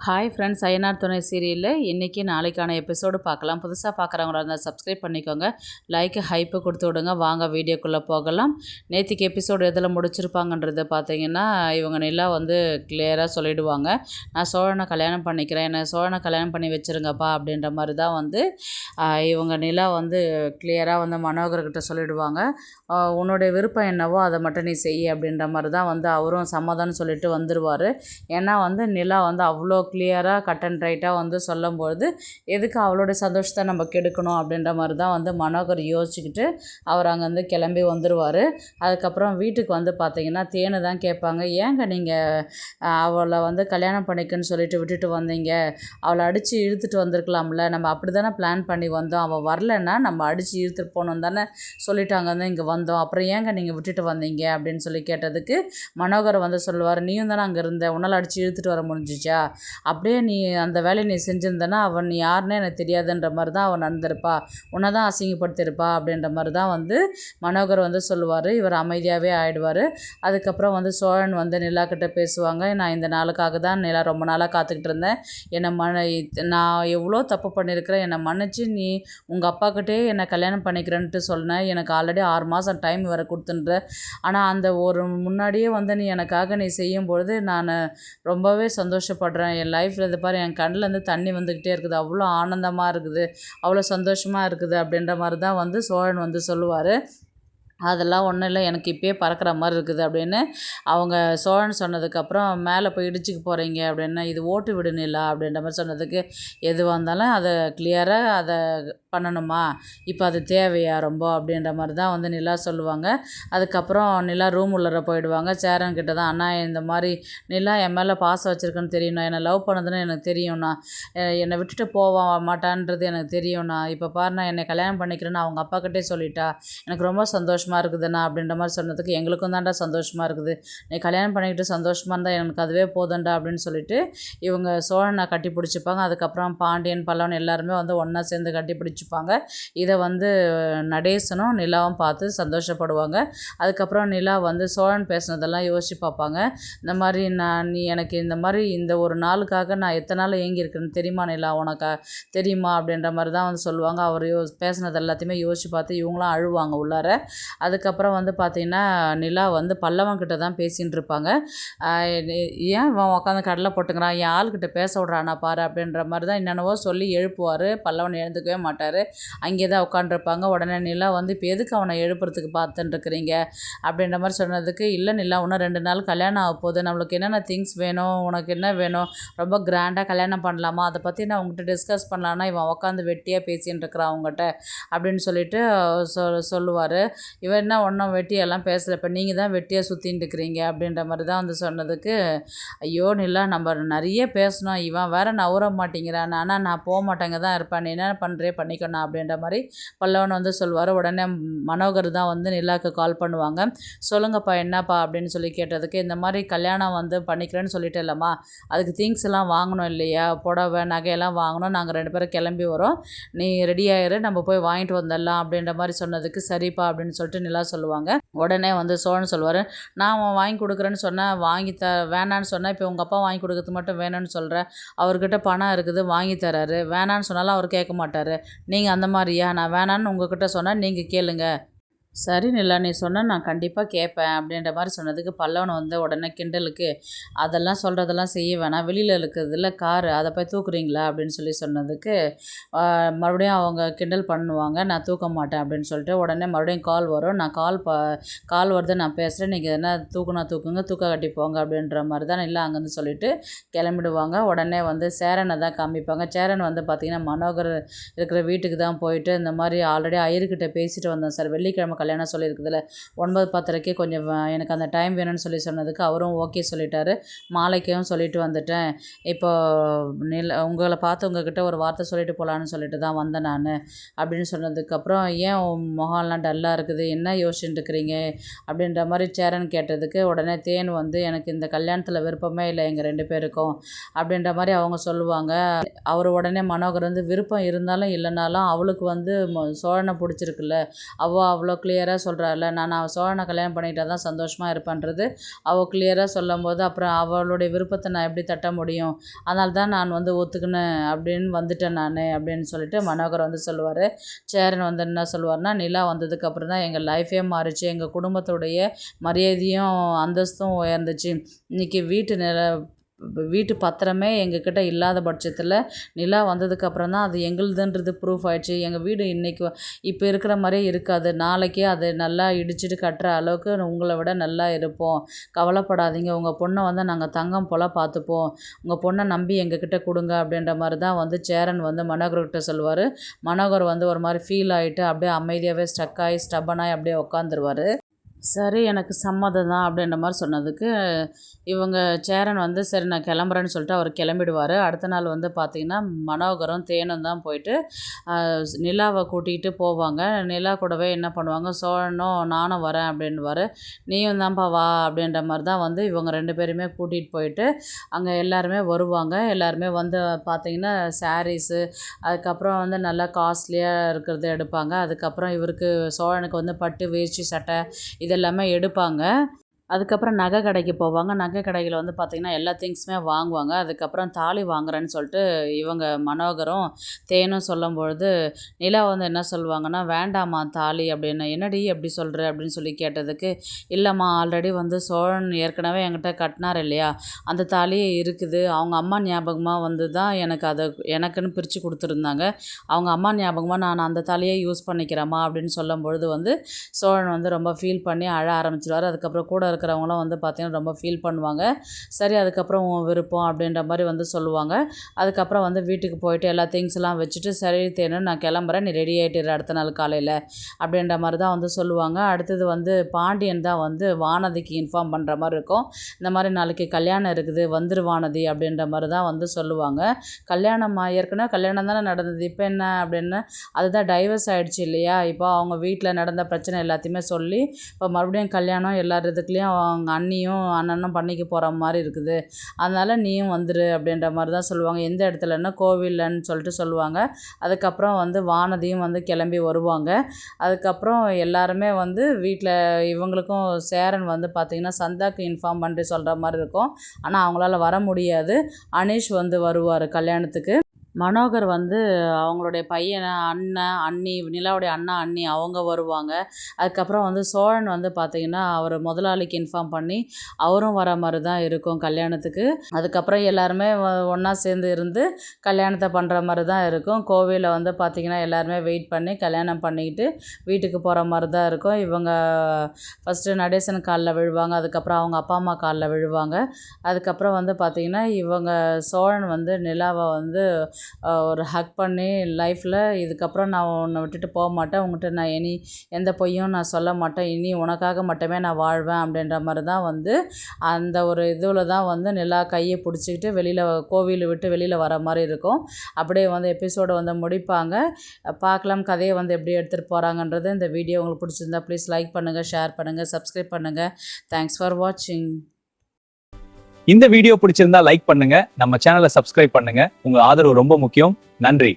Hi friends, Ayyanar துணை சீரியலில் இன்றைக்கி நாளைக்கான எபிசோடு பார்க்கலாம். புதுசாக பார்க்குறவங்களா இருந்தால் சப்ஸ்கிரைப் பண்ணிக்கோங்க, லைக்கு ஹைப்பு கொடுத்து விடுங்க. வாங்க வீடியோக்குள்ளே போகலாம். நேற்றுக்கு எபிசோடு எதில் முடிச்சிருப்பாங்கன்றது பார்த்தீங்கன்னா, இவங்க நிலா வந்து கிளியராக சொல்லிவிடுவாங்க, நான் சோழனை கல்யாணம் பண்ணிக்கிறேன், என்னை சோழனை கல்யாணம் பண்ணி வச்சுருங்கப்பா அப்படின்ற மாதிரி தான் வந்து இவங்க நிலா வந்து கிளியராக வந்து மனோகர்கிட்ட சொல்லிவிடுவாங்க. உன்னுடைய விருப்பம் என்னவோ அதை மட்டும் நீ செய் அப்படின்ற மாதிரி தான் வந்து அவரும் சம்மதம்னு சொல்லிட்டு வந்துடுவார். ஏன்னா வந்து நிலா வந்து அவ்வளோ கிளியராக கட் அண்ட் ரைட்டாக வந்து சொல்லும்பொழுது எதுக்கு அவளுடைய சந்தோஷத்தை நம்ம கெடுக்கணும் அப்படின்ற மாதிரி தான் வந்து மனோகர் யோசிச்சுக்கிட்டு அவர் அங்கேருந்து கிளம்பி வந்துடுவார். அதுக்கப்புறம் வீட்டுக்கு வந்து பார்த்திங்கன்னா தேனு தான் கேட்பாங்க, ஏங்க நீங்கள் அவளை வந்து கல்யாணம் பண்ணிக்கன்னு சொல்லிட்டு விட்டுட்டு வந்தீங்க, அவளை அடித்து இழுத்துட்டு வந்திருக்கலாம்ல, நம்ம அப்படி தானே பிளான் பண்ணி வந்தோம், அவள் வரலன்னா நம்ம அடித்து இழுத்துட்டு போகணும் தானே சொல்லிட்டாங்க தான் இங்கே வந்தோம், அப்புறம் ஏங்க நீங்கள் விட்டுட்டு வந்தீங்க அப்படின்னு சொல்லி கேட்டதுக்கு மனோகர் வந்து சொல்லுவார், நீயும் தானே அங்கே இருந்த, உன்னால் அடித்து இழுத்துட்டு வர முடிஞ்சிச்சா, அப்படியே நீ அந்த வேலையை நீ செஞ்சுருந்தனா அவன் நீ யாருன்னே எனக்கு தெரியாதுன்ற மாதிரி தான் அவன் நடந்திருப்பா, உன்னை தான் அசிங்கப்படுத்தியிருப்பா அப்படின்ற மாதிரி தான் வந்து மனோகர் வந்து சொல்லுவார். இவர் அமைதியாகவே ஆகிடுவார். அதுக்கப்புறம் வந்து சோழன் வந்து நிலாக்கிட்ட பேசுவாங்க, நான் இந்த நாளுக்காக தான் நிலா ரொம்ப நாளாக காத்துக்கிட்டு இருந்தேன், என்னை நான் எவ்வளோ தப்பு பண்ணியிருக்கிறேன், என்னை மன்னிச்சு நீ உங்கள் அப்பாக்கிட்டே என்னை கல்யாணம் பண்ணிக்கிறேன்ட்டு சொன்னேன், எனக்கு ஆல்ரெடி 6 மாதம் டைம் வர கொடுத்துன்ற, ஆனால் அந்த ஒரு முன்னாடியே வந்து நீ எனக்காக நீ செய்யும்பொழுது நான் ரொம்பவே சந்தோஷப்படுறேன், என் லைஃப்பில் இது பாரு என் கண்ணிலேருந்து தண்ணி வந்துக்கிட்டே இருக்குது, அவ்வளோ ஆனந்தமாக இருக்குது, அவ்வளோ சந்தோஷமாக இருக்குது அப்படின்ற மாதிரி தான் வந்து சோழன் வந்து சொல்லுவார். அதெல்லாம் ஒன்றும் இல்லை, எனக்கு இப்போயே பறக்கிற மாதிரி இருக்குது அப்படின்னு அவங்க சோழன் சொன்னதுக்கப்புறம், மேலே போய் இடிச்சுக்க போகிறீங்க அப்படின்னா இது ஓட்டு விடு நிலா அப்படின்ற மாதிரி சொன்னதுக்கு, எதுவாக இருந்தாலும் அதை கிளியராக அதை பண்ணணுமா, இப்போ அது தேவையா ரொம்ப அப்படின்ற மாதிரி தான் வந்து நிலா சொல்லுவாங்க. அதுக்கப்புறம் நிலா ரூம் உள்ளர போயிடுவாங்க. சேரன் கிட்ட தான், அண்ணா இந்த மாதிரி நிலா என் மேலே பாசம் வச்சுருக்குன்னு தெரியும்ண்ணா, என்னை லவ் பண்ணதுன்னு எனக்கு தெரியும்ண்ணா, என்னை விட்டுட்டு போக மாட்டான்றது எனக்கு தெரியும்ண்ணா, இப்போ பாருண்ணா என்னை கல்யாணம் பண்ணிக்கிறேன்னு அவங்க அப்பாக்கிட்டே சொல்லிட்டா, எனக்கு ரொம்ப சந்தோஷமாக இருக்குதுண்ணா அப்படின்ற மாதிரி சொன்னதுக்கு, எங்களுக்கும் தான்டா சந்தோஷமாக இருக்குது, நீ கல்யாணம் பண்ணிக்கிட்டு சந்தோஷமாக இருந்தால் எனக்கு அதுவே போதும்டா அப்படின்னு சொல்லிட்டு இவங்க சோழனை கட்டி பிடிச்சிப்பாங்க. அதுக்கப்புறம் பாண்டியன் பல்லவன் எல்லாருமே வந்து ஒன்றா சேர்ந்து கட்டி பிடிச்சிப்பாங்க. இதை வந்து நடேசனும் நிலாவும் பார்த்து சந்தோஷப்படுவாங்க. அதுக்கப்புறம் நிலா வந்து சோழன் பேசுனதெல்லாம் யோசிச்சு பார்ப்பாங்க. இந்த மாதிரி நீ எனக்கு இந்த மாதிரி இந்த ஒரு நாளுக்காக நான் எத்தனை நாள் ஏங்கியிருக்கேன்னு தெரியுமா நிலா, உனக்கா தெரியுமா அப்படின்ற மாதிரி தான் வந்து சொல்லுவாங்க. அவர் பேசுனது எல்லாத்தையுமே யோசிச்சு பார்த்து இவங்களாம் அழுவாங்க உள்ளார. அதுக்கப்புறம் வந்து பார்த்திங்கன்னா நிலா வந்து பல்லவன்கிட்ட தான் பேசின்னு இருப்பாங்க. ஏன் உட்காந்து கடலை போட்டுக்கிறான், என் ஆள்கிட்ட பேச விட்றானா பாரு அப்படின்ற மாதிரி தான் என்னென்னவோ சொல்லி எழுப்புவார். பல்லவன் எழுந்துக்கவே மாட்டார், அங்கே தான் உட்காந்துருப்பாங்க. உடனே நிலா வந்து இப்போ எதுக்கு அவனை எழுப்புறதுக்கு பார்த்துட்டுருக்குறீங்க அப்படின்ற மாதிரி சொன்னதுக்கு, இல்லை நிலா இன்னும் 2 நாள் கல்யாணம் ஆக போகுது, நம்மளுக்கு என்னென்ன திங்ஸ் வேணும், உனக்கு என்ன வேணும், ரொம்ப கிராண்டாக கல்யாணம் பண்ணலாமா, அதை பற்றி நான் உங்கள்கிட்ட டிஸ்கஸ் பண்ணலான்னா இவன் உட்காந்து வெட்டியாக பேசின்னு இருக்கிறான் அவங்ககிட்ட அப்படின்னு சொல்லிட்டு சொல்லுவார். இவன் என்ன ஒன்றும் வெட்டியெல்லாம் பேசலை, இப்போ நீங்கள் தான் வெட்டியாக சுற்றின்னு இருக்கிறீங்க அப்படின்ற மாதிரி தான் வந்து சொன்னதுக்கு, ஐயோ நிலா நம்ம நிறைய பேசணும், இவன் வேறு நவர மாட்டேங்கிறான், ஆனால் நான் போக மாட்டேங்க தான் இருப்பேன், நீ என்ன பண்ணுறே பண்ணிக்கணும் அப்படின்ற மாதிரி பல்லவன் வந்து சொல்லுவார். உடனே மனோகர் தான் வந்து நிலாவுக்கு கால் பண்ணுவாங்க. சொல்லுங்கப்பா என்னப்பா அப்படின்னு சொல்லி கேட்டதுக்கு, இந்த மாதிரி கல்யாணம் வந்து பண்ணிக்கிறேன்னு சொல்லிட்டு இல்லைம்மா, அதுக்கு திங்ஸ் எல்லாம் வாங்கணும் இல்லையா, புடவை நகையெல்லாம் வாங்கணும், நாங்கள் 2 பேரும் கிளம்பி வரோம், நீ ரெடியாகிரு நம்ம போய் வாங்கிட்டு வந்துடலாம் அப்படின்ற மாதிரி சொன்னதுக்கு, சரிப்பா அப்படின்னு சொல்லிட்டு நிலா சொல்லுவாங்க. உடனே வந்து சோழன் சொல்லுவார், நான் அவன் வாங்கி கொடுக்குறேன்னு சொன்னேன், வேணான்னு சொன்னேன், இப்போ உங்கள் அப்பா வாங்கி கொடுக்கறது மட்டும் வேணும்னு சொல்கிறேன், அவர்கிட்ட பணம் இருக்குது வாங்கி தராரு, வேணான்னு சொன்னாலும் அவர் கேட்க மாட்டார், நீங்கள் அந்த மாதிரியா, நான் வேணான்னு உங்ககிட்ட சொன்னால் நீங்கள் கேளுங்க, சரி நிலா நீ சொன்னால் நான் கண்டிப்பாக கேட்பேன் அப்படின்ற மாதிரி சொன்னதுக்கு, பல்லவன் வந்து உடனே கிண்டலுக்கு, அதெல்லாம் சொல்கிறதெல்லாம் செய்ய வேணாம், வெளியில் இருக்கிறதுல காரு அதை போய் தூக்குறீங்களா அப்படின்னு சொல்லி சொன்னதுக்கு, மறுபடியும் அவங்க கிண்டல் பண்ணுவாங்க, நான் தூக்க மாட்டேன் அப்படின்னு சொல்லிட்டு. உடனே மறுபடியும் கால் வரும், நான் கால் வருது நான் பேசுகிறேன், நீங்கள் என்ன தூக்குங்க தூக்க கட்டி போங்க அப்படின்ற மாதிரி தான் இல்லை அங்கேருந்து சொல்லிட்டு கிளம்பிடுவாங்க. உடனே வந்து சேரனை தான் காமிப்பாங்க. சேரன் வந்து பார்த்திங்கன்னா மனோகர் இருக்கிற வீட்டுக்கு தான் போயிட்டு, இந்த மாதிரி ஆல்ரெடி ஐயர்கிட்ட பேசிட்டு வந்தேன் சார், வெள்ளிக்கிழமை கல்யாணம் சொல்லியிருக்குதுல 9:10 கொஞ்சம் எனக்கு அந்த டைம் வேணும்னு சொன்னதுக்கு அவரும் ஓகே சொல்லிட்டாரு, மாலைக்கும் சொல்லிட்டு வந்துட்டேன், இப்போ உங்களை பார்த்து உங்ககிட்ட ஒரு வார்த்தை சொல்லிட்டு போகலான்னு சொல்லிட்டு தான் வந்தேன் நான் அப்படின்னு சொன்னதுக்கப்புறம், ஏன் முகம்லாம் டல்லாக இருக்குது, என்ன யோசிச்சுட்டு இருக்கிறீங்க அப்படின்ற மாதிரி சேரன் கேட்டதுக்கு, உடனே தேன் வந்து எனக்கு இந்த கல்யாணத்தில் விருப்பமே இல்லை எங்கள் 2 பேருக்கும் அப்படின்ற மாதிரி அவங்க சொல்லுவாங்க. அவர் உடனே மனோகர் வந்து, விருப்பம் இருந்தாலும் இல்லைனாலும் அவளுக்கு வந்து சோழனை பிடிச்சிருக்குல்ல, அவ்வளோ கிளியராக சொல்கிறாள்ல, நான் சோழனை கல்யாணம் பண்ணிக்கிட்டா தான் சந்தோஷமாக இருப்பேன்றது அவள் கிளியராக சொல்லும்போது, அப்புறம் அவளுடைய விருப்பத்தை நான் எப்படி தட்ட முடியும், அதனால தான் நான் வந்து ஒத்துக்கினேன் அப்படின்னு வந்துட்டேன் நான் அப்படின்னு சொல்லிட்டு மனோகர் வந்து சொல்லுவார். சேரன் வந்து என்ன சொல்லுவார்னா, நிலா வந்ததுக்கப்புறம் தான் எங்கள் லைஃபே மாறிச்சு, எங்கள் குடும்பத்துடைய மரியாதையும் அந்தஸ்தும் உயர்ந்துச்சு. இன்றைக்கி வீட்டு பத்திரமே எங்ககிட்ட இல்லாத பட்சத்தில் நிலா வந்ததுக்கப்புறம் தான் அது எங்களுதுன்றது ப்ரூஃப் ஆயிடுச்சு. எங்கள் வீடு இப்போ இருக்கிற மாதிரியே இருக்காது, நாளைக்கே அது நல்லா இடிச்சிட்டு கட்டுற அளவுக்கு உங்களை விட நல்லா இருப்போம், கவலைப்படாதீங்க, உங்கள் பொண்ணை வந்து நாங்கள் தங்கம் போல் பார்த்துப்போம், உங்கள் பொண்ணை நம்பி எங்ககிட்ட கொடுங்க அப்படின்ற மாதிரி தான் வந்து சேரன் வந்து மனோகர்கிட்ட சொல்லுவார். மனோகர் வந்து ஒரு மாதிரி ஃபீல் ஆகிட்டு அப்படியே அமைதியாகவே ஸ்டப்பனாகி அப்படியே உட்காந்துருவார். சரி, எனக்கு சம்மதம் தான் அப்படின்ற மாதிரி சொன்னதுக்கு இவங்க சேரன் வந்து சரி நான் கிளம்புறேன்னு சொல்லிட்டு அவர் கிளம்பிடுவார். அடுத்த நாள் வந்து பார்த்திங்கன்னா மனோகரும் தேனும் தான் போயிட்டு நிலாவை கூட்டிகிட்டு போவாங்க. நிலா கூடவே என்ன பண்ணுவாங்க, சோழனும் நானும் வரேன் அப்படின்வார். நீயும் தான்ப்பா வா அப்படின்ற மாதிரி தான் வந்து இவங்க 2 பேருமே கூட்டிகிட்டு போயிட்டு அங்கே எல்லாருமே வருவாங்க. எல்லாருமே வந்து பார்த்திங்கன்னா சாரீஸு, அதுக்கப்புறம் வந்து நல்லா காஸ்ட்லியாக இருக்கிறது எடுப்பாங்க. அதுக்கப்புறம் இவருக்கு சோழனுக்கு வந்து பட்டு வேஷ்டி சட்டை இதெல்லாமே எடுப்பாங்க. அதுக்கப்புறம் நகை கடைக்கு போவாங்க. நகை கடையில் வந்து பார்த்திங்கன்னா எல்லா திங்ஸுமே வாங்குவாங்க. அதுக்கப்புறம் தாலி வாங்குறேன்னு சொல்லிட்டு இவங்க மனோகரும் தேனும் சொல்லும்பொழுது நிலா வந்து என்ன சொல்லுவாங்கன்னா, வேண்டாம்மா தாலி அப்படின்னு. என்னடி எப்படி சொல்கிற அப்படின்னு சொல்லி கேட்டதுக்கு, இல்லைம்மா ஆல்ரெடி வந்து சோழன் ஏற்கனவே என்கிட்ட கட்டினார் இல்லையா, அந்த தாலியே இருக்குது, அவங்க அம்மா ஞாபகமாக வந்து தான் எனக்குன்னு பிரித்து கொடுத்துருந்தாங்க, அவங்க அம்மா ஞாபகமாக நான் அந்த தாலியே யூஸ் பண்ணிக்கிறேம்மா அப்படின்னு சொல்லும்பொழுது வந்து சோழன் வந்து ரொம்ப ஃபீல் பண்ணி அழ ஆரம்பிச்சிடுவார். அதுக்கப்புறம் கூட இருக்கிறவங்களும் வந்து பார்த்திங்கன்னா ரொம்ப ஃபீல் பண்ணுவாங்க. சரி அதுக்கப்புறம் உன் விருப்பம் அப்படின்ற மாதிரி வந்து சொல்லுவாங்க. அதுக்கப்புறம் வந்து வீட்டுக்கு போயிட்டு எல்லா திங்ஸ்லாம் வச்சுட்டு, சரி தேனு நான் கிளம்புறேன், நீ ரெடி ஆகிட்டு அடுத்த நாள் காலையில் அப்படின்ற மாதிரி தான் வந்து சொல்லுவாங்க. அடுத்தது வந்து பாண்டியன் தான் வந்து வானதிக்கு இன்ஃபார்ம் பண்ணுற மாதிரி இருக்கும். இந்த மாதிரி நாளைக்கு கல்யாணம் இருக்குது, வந்துரு வானதி அப்படின்ற மாதிரி தான் வந்து சொல்லுவாங்க. ஏற்கனவே கல்யாணம் தானே நடந்தது, இப்போ என்ன அப்படின்னு, அதுதான் டைவர்ஸ் ஆகிடுச்சு இல்லையா, இப்போ அவங்க வீட்டில் நடந்த பிரச்சனை எல்லாத்தையுமே சொல்லி இப்போ மறுபடியும் கல்யாணம் எல்லாத்துலேயும் அவங்க அண்ணியும் அண்ணனும் பண்ணிக்க போகிற மாதிரி இருக்குது, அதனால் நீயும் வந்துரு அப்படின்ற மாதிரி தான் சொல்லுவாங்க. எந்த இடத்துலன்னா கோவில்லன்னு சொல்லிட்டு சொல்லுவாங்க. அதுக்கப்புறம் வந்து வானதியும் வந்து கிளம்பி வருவாங்க. அதுக்கப்புறம் எல்லாருமே வந்து வீட்டில் இவங்களுக்கும் சேரன் வந்து பார்த்திங்கன்னா சந்தாக்கு இன்ஃபார்ம் பண்ணி சொல்கிற மாதிரி இருக்கும். ஆனால் அவங்களால வர முடியாது. அனீஷ் வந்து வருவார் கல்யாணத்துக்கு. மனோகர் வந்து அவங்களுடைய பையனை, அண்ணன், அண்ணி, நிலாவுடைய அண்ணா, அண்ணி அவங்க வருவாங்க. அதுக்கப்புறம் வந்து சோழன் வந்து பார்த்திங்கன்னா அவர் முதலாளிக்கு இன்ஃபார்ம் பண்ணி அவரும் வர மாதிரி தான் இருக்கும் கல்யாணத்துக்கு. அதுக்கப்புறம் எல்லாருமே ஒன்றா சேர்ந்து இருந்து கல்யாணத்தை பண்ணுற மாதிரி தான் இருக்கும். கோவிலில் வந்து பார்த்திங்கன்னா எல்லாருமே வெயிட் பண்ணி கல்யாணம் பண்ணிக்கிட்டு வீட்டுக்கு போகிற மாதிரி தான் இருக்கும். இவங்க ஃபஸ்ட்டு நடேசன் காலில் விழுவாங்க, அதுக்கப்புறம் அவங்க அப்பா அம்மா காலில் விழுவாங்க. அதுக்கப்புறம் வந்து பார்த்திங்கன்னா இவங்க சோழன் வந்து நிலாவை வந்து ஒரு ஹக் பண்ணி லைஃப்பில் இதுக்கப்புறம் நான் உன்னை விட்டுட்டு போக மாட்டேன், உங்கள்கிட்ட நான் எந்த பொய்யும் நான் சொல்ல மாட்டேன், இனி உனக்காக மட்டுமே நான் வாழ்வேன் அப்படின்ற மாதிரி தான் வந்து அந்த ஒரு இதில் தான் வந்து நிலா கையை பிடிச்சிக்கிட்டு கோவிலை விட்டு வெளியில் வர மாதிரி இருக்கும். அப்படியே வந்து எபிசோடை வந்து முடிப்பாங்க. பார்க்கலாம் கதையை வந்து எப்படி எடுத்துகிட்டு போகிறாங்கன்றது. இந்த வீடியோ உங்களுக்கு பிடிச்சிருந்தா ப்ளீஸ் லைக் பண்ணுங்கள், ஷேர் பண்ணுங்கள், சப்ஸ்கிரைப் பண்ணுங்கள். தேங்க்ஸ் ஃபார் வாட்சிங். இந்த வீடியோ பிடிச்சிருந்தா லைக் பண்ணுங்க, நம்ம சேனலை சப்ஸ்கிரைப் பண்ணுங்க. உங்க ஆதரவு ரொம்ப முக்கியம். நன்றி.